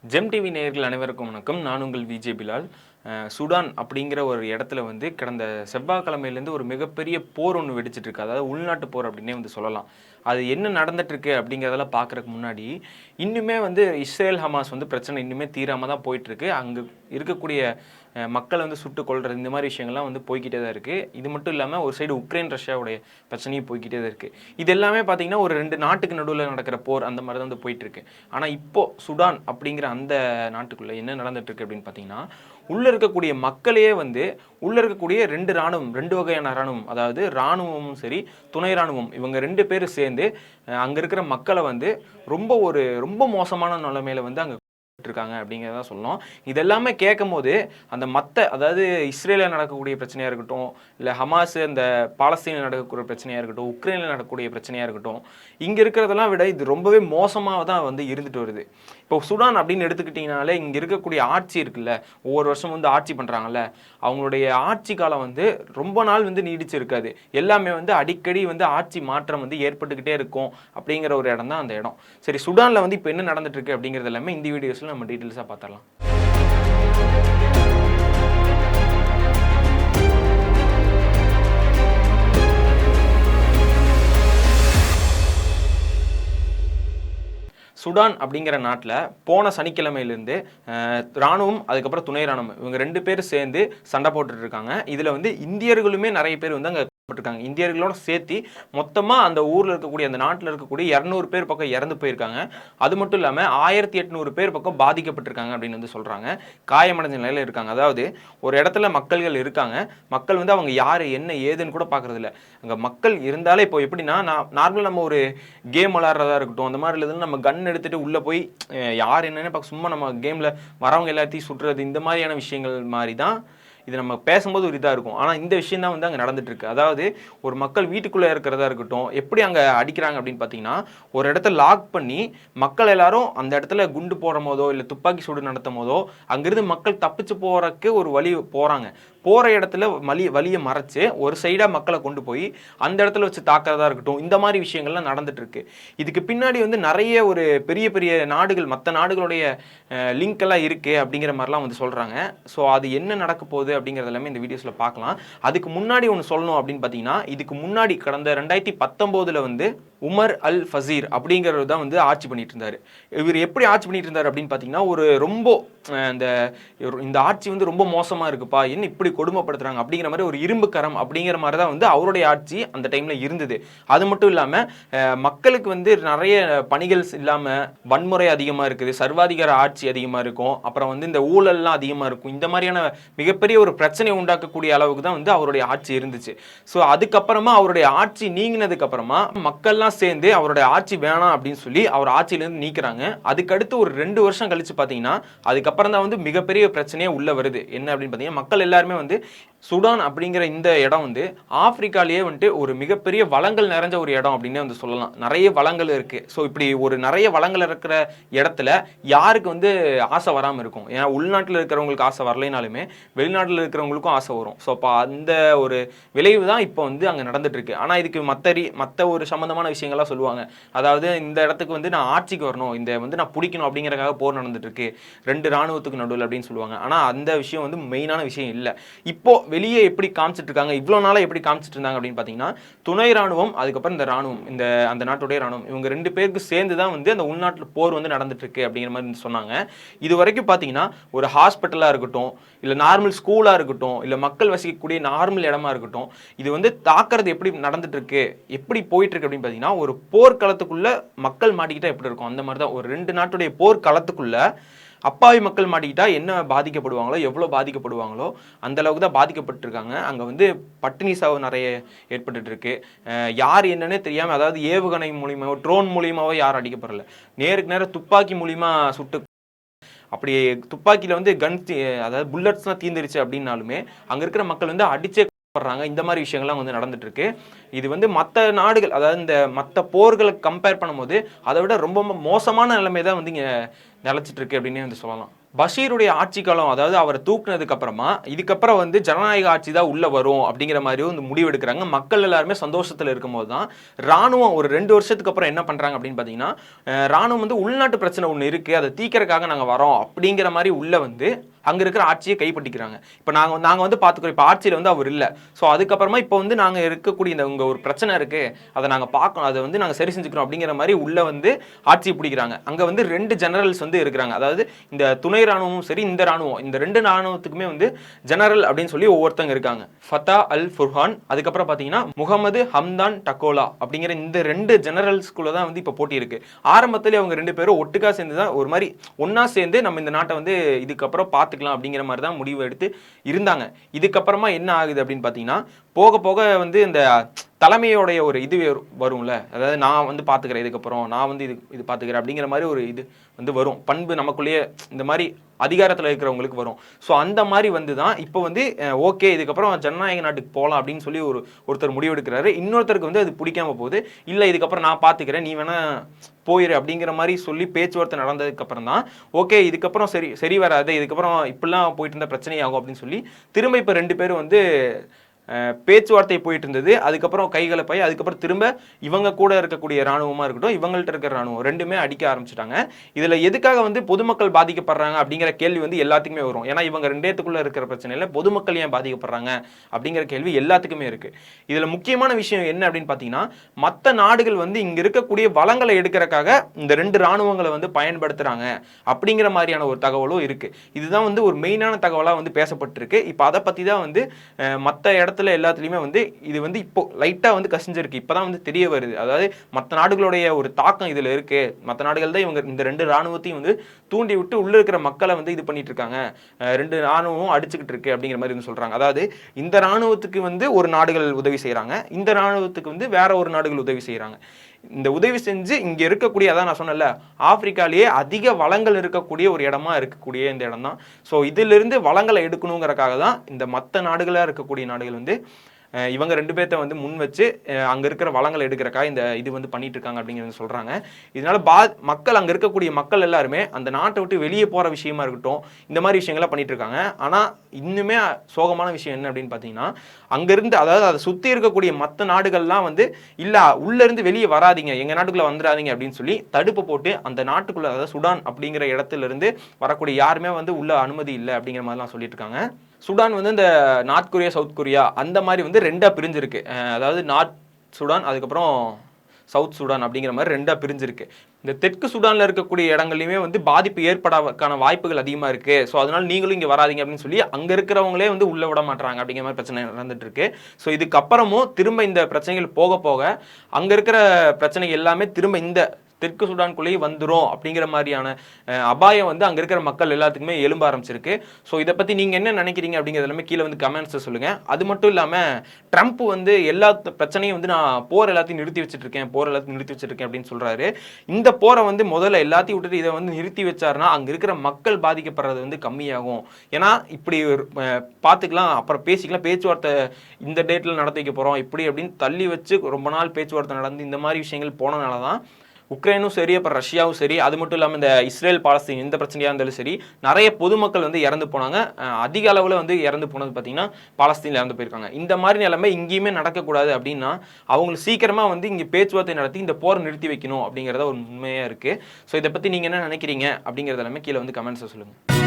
GeM TV நேயர்கள் அனைவருக்கும் வணக்கம். நான் உங்கள் விஜே பிலால். சுடான் அப்படிங்கிற ஒரு இடத்துல வந்து கடந்த செவ்வாய்க்கிழமையிலேருந்து ஒரு மிகப்பெரிய போர் ஒன்று வெடிச்சிட்டு இருக்கு. அதாவது உள்நாட்டு போர் அப்படின்னே வந்து சொல்லலாம். அது என்ன நடந்துட்டு இருக்கு அப்படிங்கிறதெல்லாம் பார்க்குறதுக்கு முன்னாடி இன்னுமே வந்து இஸ்ரேல் ஹமாஸ் வந்து பிரச்சனை இன்னுமே தீராமல் தான் போயிட்டுருக்கு. அங்கே இருக்கக்கூடிய மக்களை வந்து சுட்டு கொள்வது இந்த மாதிரி விஷயங்கள்லாம் வந்து போய்கிட்டே தான் இருக்குது. இது மட்டும் இல்லாமல் ஒரு சைடு உக்ரைன் ரஷ்யாவுடைய பிரச்சனையும் போய்கிட்டே தான் இருக்குது. இது எல்லாமே பார்த்தீங்கன்னா ஒரு ரெண்டு நாட்டுக்கு நடுவில் நடக்கிற போர் அந்த மாதிரி தான் வந்து போயிட்டுருக்கு. ஆனால் இப்போது சுடான் அப்படிங்கிற அந்த நாட்டுக்குள்ளே என்ன நடந்துட்டுருக்கு அப்படின்னு பார்த்தீங்கன்னா, உள்ளே இருக்கக்கூடிய மக்களையே வந்து உள்ளே இருக்கக்கூடிய ரெண்டு வகையான இராணுவம், அதாவது இராணுவமும் சரி துணை இராணுவம், இவங்க 2 பேரும் சேர்ந்து அங்கே இருக்கிற மக்களை வந்து ரொம்ப மோசமான நிலைமையில வந்து அங்கே இருக்காங்க அப்படிங்கிறத சொல்லணும். இதெல்லாமே கேட்கும் போது அந்த அதாவது இஸ்ரேலில் நடக்கக்கூடிய பிரச்சனையாக இருக்கட்டும், இல்லை ஹமாஸ் இந்த பாலஸ்தீனில் நடக்கக்கூடிய பிரச்சனையாக இருக்கட்டும், உக்ரைனில் நடக்கக்கூடிய பிரச்சனையாக இருக்கட்டும், இங்கே இருக்கிறதெல்லாம் விட இது ரொம்பவே மோசமாக தான் வந்து இருந்துட்டு வருது. இப்போ சுடான் அப்படின்னு எடுத்துக்கிட்டிங்கனாலே இங்கே இருக்கக்கூடிய ஆட்சி இருக்குல்ல, ஒவ்வொரு வருஷம் வந்து ஆட்சி பண்ணுறாங்கல்ல, அவங்களுடைய ஆட்சி காலம் வந்து ரொம்ப நாள் வந்து நீடிச்சு இருக்காது. எல்லாமே வந்து அடிக்கடி வந்து ஆட்சி மாற்றம் வந்து ஏற்பட்டுக்கிட்டே இருக்கும் அப்படிங்கிற ஒரு இடம் தான் அந்த இடம். சரி, சுடானில் வந்து இப்போ என்ன நடந்துட்டு இருக்கு அப்படிங்கிறது எல்லாமே இந்த வீடியோஸில் நம்ம டீட்டெயில்ஸாக பார்த்துடலாம். சுடான் அப்படிங்கிற நாட்டில் போன சனிக்கிழமையிலேருந்து இராணுவம் அதுக்கப்புறம் துணை இராணுவம் இவங்க 2 பேரும் சேர்ந்து சண்டை போட்டுட்டு இருக்காங்க. இதில் வந்து இந்தியர்களுமே நிறைய பேர் வந்து அங்கே இருக்காங்க. இந்தியர்களோட சேர்த்து மொத்தமாக அந்த ஊரில் இருக்கக்கூடிய அந்த நாட்டில் இருக்கக்கூடிய 200 பேர் பக்கம் இறந்து போயிருக்காங்க. அது மட்டும் இல்லாமல் 1800 பேர் பக்கம் பாதிக்கப்பட்டிருக்காங்க அப்படின்னு வந்து சொல்கிறாங்க. காயமடைஞ்ச நிலையில் இருக்காங்க. அதாவது ஒரு இடத்துல மக்கள்கள் இருக்காங்க. மக்கள் வந்து அவங்க யார் என்ன ஏதுன்னு கூட பார்க்குறதில்ல. அங்கே மக்கள் இருந்தாலே இப்போ எப்படின்னா, நார்மலாக நம்ம ஒரு கேம் விளாட்றதா இருக்கட்டும், அந்த மாதிரி இல்லைன்னா நம்ம கன் எடுத்துகிட்டு உள்ளே போய் யார் என்னென்னு பார்க்க சும்மா நம்ம கேமில் வரவங்க எல்லாத்தையும் சுட்டுறது இந்த மாதிரியான விஷயங்கள் மாதிரி தான் இது நம்ம பேசும்போது ஒரு இதாக இருக்கும். ஆனால் இந்த விஷயம் தான் வந்து அங்கே நடந்துட்டு இருக்கு. அதாவது ஒரு மக்கள் வீட்டுக்குள்ளே இருக்கிறதா இருக்கட்டும், எப்படி அங்கே அடிக்கிறாங்க அப்படின்னு பார்த்தீங்கன்னா, ஒரு இடத்த லாக் பண்ணி மக்கள் எல்லாரும் அந்த இடத்துல குண்டு போடும் போதோ இல்லை துப்பாக்கி சூடு நடத்தும் போதோ அங்கிருந்து மக்கள் தப்பிச்சு போகிறதுக்கு ஒரு வழி போகிறாங்க. போகிற இடத்துல வழியை மறைச்சு ஒரு சைடாக மக்களை கொண்டு போய் அந்த இடத்துல வச்சு தாக்கிறதா இருக்கட்டும், இந்த மாதிரி விஷயங்கள்லாம் நடந்துட்டு இருக்கு. இதுக்கு பின்னாடி வந்து நிறைய ஒரு பெரிய பெரிய நாடுகள், மற்ற நாடுகளுடைய லிங்க் எல்லாம் இருக்கு அப்படிங்கிற மாதிரிலாம் வந்து சொல்கிறாங்க. ஸோ அது என்ன நடக்க போகுது அப்படிங்கிறது எல்லாமே இந்த வீடியோஸில் பார்க்கலாம். அதுக்கு முன்னாடி ஒன்று சொல்லணும் அப்படின்னு பார்த்தீங்கன்னா, இதுக்கு முன்னாடி கடந்த 2019 வந்து உமர் அல் ஃபசீர் அப்படிங்கிறது தான் வந்து ஆட்சி பண்ணிட்டு இருந்தார். இவர் எப்படி ஆட்சி பண்ணிட்டு இருந்தார் அப்படின்னு பார்த்தீங்கன்னா, ஒரு ரொம்ப இந்த ஆட்சி வந்து ரொம்ப மோசமாக இருக்குப்பா, என்ன இப்படி கொடுமைப்படுத்துறாங்க அப்படிங்கிற மாதிரி ஒரு இரும்பு கரம் அப்படிங்கிற மாதிரி தான் வந்து அவருடைய ஆட்சி அந்த டைமில் இருந்தது. அது மட்டும் இல்லாமல் மக்களுக்கு வந்து நிறைய பணிகள் இல்லாமல் வன்முறை அதிகமாக இருக்குது, சர்வாதிகார ஆட்சி அதிகமாக இருக்கும், அப்புறம் வந்து இந்த ஊழல்லாம் அதிகமாக இருக்கும். இந்த மாதிரியான மிகப்பெரிய ஒரு பிரச்சனை உண்டாக்கக்கூடிய அளவுக்கு தான் வந்து அவருடைய ஆட்சி இருந்துச்சு. ஸோ அதுக்கப்புறமா அவருடைய ஆட்சி நீங்கினதுக்கு அப்புறமா மக்கள்லாம் சேர்ந்து அவருடைய ஆட்சி வேணாம் அப்படின்னு சொல்லி அவர் ஆட்சியிலேருந்து நீக்கிறாங்க. அதுக்கடுத்து ஒரு 2 வருஷம் கழிச்சு பார்த்தீங்கன்னா, அதுக்கப்புறம் தான் வந்து மிகப்பெரிய பிரச்சனையே உள்ள வருது. என்ன அப்படின்னு பார்த்தீங்கன்னா, மக்கள் எல்லாருமே வந்து சுடான் அப்படிங்கிற இந்த இடம் வந்து ஆப்பிரிக்காலேயே வந்துட்டு ஒரு மிகப்பெரிய வளங்கள் நிறைஞ்ச ஒரு இடம் அப்படின்னே வந்து சொல்லலாம். நிறைய வளங்கள் இருக்குது. ஸோ இப்படி ஒரு நிறைய வளங்கள் இருக்கிற இடத்துல யாருக்கு வந்து ஆசை வராமல் இருக்கும்? ஏன்னா உள்நாட்டில் இருக்கிறவங்களுக்கு ஆசை வரலைனாலுமே வெளிநாட்டில் இருக்கிறவங்களுக்கும் ஆசை வரும். ஸோ அப்போ அந்த ஒரு விளைவு தான் இப்போ வந்து அங்கே நடந்துட்டு இருக்கு. ஆனால் இதுக்கு மற்ற ஒரு சம்மந்தமான விஷயங்கள்லாம் சொல்லுவாங்க. அதாவது இந்த இடத்துக்கு வந்து நான் ஆட்சிக்கு வரணும், இந்த வந்து நான் பிடிக்கணும் அப்படிங்கிறக்காக போர் நடந்துட்டு இருக்கு 2 இராணுவத்துக்கு நடுவில் அப்படின்னு சொல்லுவாங்க. ஆனால் அந்த விஷயம் வந்து மெயினான விஷயம் இல்லை. இப்போ வெளியே எப்படி காமிச்சிட்டு இருக்காங்க, இவ்வளோ நாளாக எப்படி காமிச்சிட்டு இருந்தாங்க அப்படின்னு பார்த்தீங்கன்னா, துணை ராணுவம் அதுக்கப்புறம் இந்த ராணுவம், அந்த நாட்டுடைய ராணுவம், இவங்க 2 பேருக்கு சேர்ந்து தான் வந்து அந்த உள்நாட்டில் போர் வந்து நடந்துட்டு இருக்கு அப்படிங்கிற மாதிரி சொன்னாங்க. இது வரைக்கும் பார்த்தீங்கன்னா ஒரு ஹாஸ்பிட்டலாக இருக்கட்டும், இல்லை நார்மல் ஸ்கூலாக இருக்கட்டும், இல்லை மக்கள் வசிக்கக்கூடிய நார்மல் இடமா இருக்கட்டும், இது வந்து தாக்குறது எப்படி நடந்துட்டு இருக்கு, எப்படி போயிட்டு இருக்கு அப்படின்னு பார்த்தீங்கன்னா, ஒரு போர்க்களத்துக்குள்ள மக்கள் மாட்டிக்கிட்டா எப்படி இருக்கும் அந்த மாதிரி தான். ஒரு 2 நாட்டுடைய போர்க்களத்துக்குள்ள அப்பாவி மக்கள் மாட்டிக்கிட்டா என்ன பாதிக்கப்படுவாங்களோ, எவ்வளோ பாதிக்கப்படுவாங்களோ அந்த அளவுக்கு தான் பாதிக்கப்பட்டிருக்காங்க. அங்கே வந்து பட்டினி சாவு நிறைய ஏற்பட்டு இருக்கு. யார் என்னன்னே தெரியாமல், அதாவது ஏவுகணை மூலியமாவோ ட்ரோன் மூலியமாவோ யாரும் அடிக்கப்படலை, நேருக்கு நேரம் துப்பாக்கி மூலியமா சுட்டு, அப்படி துப்பாக்கியில் வந்து அதாவது புல்லட்ஸ்லாம் தீந்துருச்சு அப்படின்னாலுமே அங்கே இருக்கிற மக்கள் வந்து அடிச்சே படுறாங்க. இந்த மாதிரி விஷயங்கள்லாம் வந்து நடந்துட்டு இருக்கு. இது வந்து மற்ற நாடுகள், அதாவது இந்த மற்ற போர்களை கம்பேர் பண்ணும்போது அதை விட ரொம்ப மோசமான நிலைமை தான் வந்து இங்கே நிலச்சிட்டு இருக்கு அப்படின்னே வந்து சொல்லலாம். பஷீருடைய ஆட்சி காலம், அதாவது அவரை தூக்குனதுக்கு அப்புறமா இதுக்கப்புறம் வந்து ஜனநாயக ஆட்சி தான் உள்ள வரும் அப்படிங்கிற மாதிரி வந்து முடிவு எடுக்கிறாங்க. மக்கள் எல்லாருமே சந்தோஷத்தில் இருக்கும்போது தான் ராணுவம் ஒரு 2 வருஷத்துக்கு அப்புறம் என்ன பண்றாங்க அப்படின்னு பார்த்தீங்கன்னா, ராணுவம் வந்து உள்நாட்டு பிரச்சனை ஒன்று இருக்கு, அதை தீர்க்கறதுக்காக நாங்கள் வரோம் அப்படிங்கிற மாதிரி உள்ள வந்து அங்கே இருக்கிற ஆட்சியை கைப்பற்றிக்கிறாங்க. இப்போ நாங்கள் வந்து பார்த்துக்கிறோம், இப்போ ஆட்சியில் வந்து அவர் இல்லை. ஸோ அதுக்கப்புறமா இப்போ வந்து நாங்கள் இருக்கக்கூடிய இந்த உங்கள் ஒரு பிரச்சனை இருக்குது, அதை நாங்கள் பார்க்கணும், அதை வந்து நாங்கள் சரி செஞ்சுக்கிறோம் அப்படிங்கிற மாதிரி உள்ளே வந்து ஆட்சியை பிடிக்கிறாங்க. அங்கே வந்து 2 ஜெனரல்ஸ் வந்து இருக்கிறாங்க. அதாவது இந்த துணை ராணுவமும் சரி, இந்த ராணுவம், இந்த 2 ராணுவத்துக்குமே வந்து ஜெனரல் அப்படின்னு சொல்லி ஒவ்வொருத்தங்க இருக்காங்க. ஃபத்தா அல் ஃபுர்ஹான், அதுக்கப்புறம் பார்த்தீங்கன்னா முகமது ஹம்தான் டக்கோலா அப்படிங்கிற இந்த 2 ஜெனரல்ஸ்குள்ள தான் வந்து இப்போ போட்டி இருக்கு. ஆரம்பத்தில் அவங்க 2 பேரும் ஒட்டுக்கா சேர்ந்து தான் ஒரு மாதிரி ஒன்னா சேர்ந்து நம்ம இந்த நாட்டை வந்து இதுக்கப்புறம் பார்த்துக்கலாம் அப்படிங்கிற மாதிரி தான் முடிவு எடுத்து இருந்தாங்க. இதுக்கப்புறமா என்ன ஆகுது அப்படின்னு பார்த்தீங்கன்னா, போக போக வந்து இந்த தலைமையோடைய ஒரு இது வரும்ல, அதாவது நான் வந்து பார்த்துக்கிறேன், இதுக்கப்புறம் நான் வந்து இது பார்த்துக்கிறேன் அப்படிங்கிற மாதிரி ஒரு இது வந்து வரும், பண்பு நமக்குள்ளேயே இந்த மாதிரி அதிகாரத்தில் இருக்கிறவங்களுக்கு வரும். ஸோ அந்த மாதிரி வந்து தான் இப்போ வந்து ஓகே இதுக்கப்புறம் ஜனநாயக நாட்டுக்கு போகலாம் அப்படின்னு சொல்லி ஒருத்தர் முடிவெடுக்கிறாரு. இன்னொருத்தருக்கு வந்து அது பிடிக்காம போகுது, இல்லை இதுக்கப்புறம் நான் பார்த்துக்கிறேன், நீ வேணா போயிரு அப்படிங்கிற மாதிரி சொல்லி பேச்சுவார்த்தை நடந்ததுக்கு அப்புறம் தான் ஓகே இதுக்கப்புறம் சரி வராது, இதுக்கப்புறம் இப்படிலாம் போயிட்டு இருந்த பிரச்சனையாகும் அப்படின்னு சொல்லி திரும்ப இப்போ 2 பேரும் வந்து பேச்சுவார்த்தை போயிட்டு இருந்தது. அதுக்கப்புறம் கைகலப்பாய் அதுக்கப்புறம் திரும்ப இவங்க கூட இருக்கக்கூடிய ராணுவமாக இருக்கட்டும், இவங்கள்ட்ட இருக்கிற ராணுவம் ரெண்டுமே அடிக்க ஆரம்பிச்சிட்டாங்க. இதில் எதுக்காக வந்து பொதுமக்கள் பாதிக்கப்படுறாங்க அப்படிங்கிற கேள்வி வந்து எல்லாத்துக்குமே வரும். ஏன்னா இவங்க 2 இருக்கிற பிரச்சனையில் பொதுமக்கள் ஏன் பாதிக்கப்படுறாங்க அப்படிங்கிற கேள்வி எல்லாத்துக்குமே இருக்குது. இதில் முக்கியமான விஷயம் என்ன அப்படின்னு பார்த்தீங்கன்னா, மற்ற நாடுகள் வந்து இங்கே இருக்கக்கூடிய வளங்களை எடுக்கிறக்காக இந்த 2 ராணுவங்களை வந்து பயன்படுத்துகிறாங்க அப்படிங்கிற மாதிரியான ஒரு தகவலும் இருக்குது. இதுதான் வந்து ஒரு மெயினான தகவலாக வந்து பேசப்பட்டிருக்கு. இப்போ அதை பற்றி தான் வந்து மற்ற இடத்துல எல்லாத்துலயுமே வந்து இது வந்து இப்போ லைட்டா வந்து கசிஞ்சிருக்கு, இப்பதான் வந்து தெரிய வருது. அதாவது மற்ற நாடுகளுடைய ஒரு தாக்கம் இதுல இருக்கு, மற்ற நாடுகள் தான் இவங்க இந்த 2 ராணுவத்தையும் வந்து தூண்டி விட்டு உள்ள இருக்கிற மக்களை வந்து இது பண்ணிட்டு இருக்காங்க, 2 ராணுவமும் அடிச்சுக்கிட்டு இருக்கு அப்படிங்கிற மாதிரி வந்து சொல்றாங்க. அதாவது இந்த ராணுவத்துக்கு வந்து ஒரு நாடுகள் உதவி செய்யறாங்க, இந்த ராணுவத்துக்கு வந்து வேற ஒரு நாடுகள் உதவி செய்யறாங்க. இந்த உதவி செஞ்சு இங்க இருக்கக்கூடிய, அதான் நான் சொன்னல, ஆப்பிரிக்காலேயே அதிக வளங்கள் இருக்கக்கூடிய ஒரு இடமா இருக்கக்கூடிய இந்த இடம் தான். ஸோ இதுல இருந்து வளங்களை எடுக்கணுங்கிறக்காக தான் இந்த மற்ற நாடுகளா இருக்கக்கூடிய நாடுகள் வந்து இவங்க 2 பேர்த்த வந்து முன் வச்சு அங்கே இருக்கிற வளங்களை எடுக்கிறக்கா இந்த இது வந்து பண்ணிட்டு இருக்காங்க அப்படிங்கிறது சொல்கிறாங்க. இதனால மக்கள் அங்கே இருக்கக்கூடிய மக்கள் எல்லாருமே அந்த நாட்டை விட்டு வெளியே போகிற விஷயமா இருக்கட்டும், இந்த மாதிரி விஷயங்கள்லாம் பண்ணிட்டு இருக்காங்க. ஆனால் இன்னுமே சோகமான விஷயம் என்ன அப்படின்னு பார்த்தீங்கன்னா, அங்கேருந்து அதாவது அதை சுற்றி இருக்கக்கூடிய மற்ற நாடுகள்லாம் வந்து இல்லை உள்ளேருந்து வெளியே வராதிங்க, எங்கள் நாட்டுக்குள்ளே வந்துடாதீங்க அப்படின்னு சொல்லி தடுப்பு போட்டு அந்த நாட்டுக்குள்ளே, அதாவது சுடான் அப்படிங்கிற இடத்துல இருந்து வரக்கூடிய யாருமே வந்து உள்ள அனுமதி இல்லை அப்படிங்கிற மாதிரிலாம் சொல்லிட்டு இருக்காங்க. சுடான் வந்து இந்த நார்த் கொரியா சவுத் கொரியா அந்த மாதிரி வந்து 2 பிரிஞ்சிருக்கு. அதாவது நார்த் சுடான் அதுக்கப்புறம் சவுத் சுடான் அப்படிங்கிற மாதிரி 2 பிரிஞ்சிருக்கு. இந்த தெற்கு சுடானில் இருக்கக்கூடிய இடங்கள்லையுமே வந்து பாதிப்பு ஏற்படாதக்கான வாய்ப்புகள் அதிகமாக இருக்குது. ஸோ அதனால் நீங்களும் இங்கே வராதிங்க அப்படின்னு சொல்லி அங்கே இருக்கிறவங்களே வந்து உள்ளே விட மாட்டாங்க அப்படிங்கிற மாதிரி பிரச்சனை நடந்துட்டு இருக்கு. ஸோ இதுக்கப்புறமும் திரும்ப இந்த பிரச்சனைகள் போக போக அங்கே இருக்கிற பிரச்சனை எல்லாமே திரும்ப இந்த தெற்கு சுடான்குள்ளேயே வந்துடும் அப்படிங்கிற மாதிரியான அபாயம் வந்து அங்கே இருக்கிற மக்கள் எல்லாத்துக்குமே எழும்ப ஆரம்பிச்சிருக்கு. ஸோ இதை பற்றி நீங்கள் என்ன நினைக்கிறீங்க அப்படிங்கிறது எல்லாமே கீழே வந்து கமெண்ட்ஸை சொல்லுங்கள். அது மட்டும் இல்லாமல் ட்ரம்ப் வந்து எல்லா பிரச்சனையும் வந்து நான் போர் எல்லாத்தையும் நிறுத்தி வச்சிருக்கேன் அப்படின்னு சொல்கிறாரு. இந்த போரை வந்து முதல்ல எல்லாத்தையும் விட்டுட்டு இதை வந்து நிறுத்தி வச்சாருன்னா அங்கே இருக்கிற மக்கள் பாதிக்கப்படுறது வந்து கம்மியாகும். ஏன்னா இப்படி பார்த்துக்கலாம், அப்புறம் பேசிக்கலாம், பேச்சுவார்த்தை இந்த டேட்டில் நடத்தி வைக்க போகிறோம் இப்படி அப்படின்னு தள்ளி வச்சு ரொம்ப நாள் பேச்சுவார்த்தை நடந்து இந்த மாதிரி விஷயங்கள் போனனால தான் உக்ரைனும் சரி, அப்புறம் ரஷ்யாவும் சரி, அது மட்டும் இல்லாமல் இந்த இஸ்ரேல் பாலஸ்தீன் இந்த பிரச்சனையாக இருந்தாலும் சரி, நிறைய பொதுமக்கள் வந்து இறந்து போனாங்க. அதிக அளவில் வந்து இறந்து போனது பார்த்தீங்கன்னா பாலஸ்தீனில் இறந்து போயிருக்காங்க. இந்த மாதிரி நிலைமை இங்கேயுமே நடக்கக்கூடாது அப்படின்னா அவங்களுக்கு சீக்கிரமாக வந்து இங்கே பேச்சுவார்த்தை நடத்தி இந்த போரை நிறுத்தி வைக்கணும் அப்படிங்கிறத ஒரு உண்மையாக இருக்குது. ஸோ இதை பற்றி நீங்கள் என்ன நினைக்கிறீங்க அப்படிங்கிறது எல்லாமே கீழே வந்து கமெண்ட்ஸை சொல்லுங்கள்.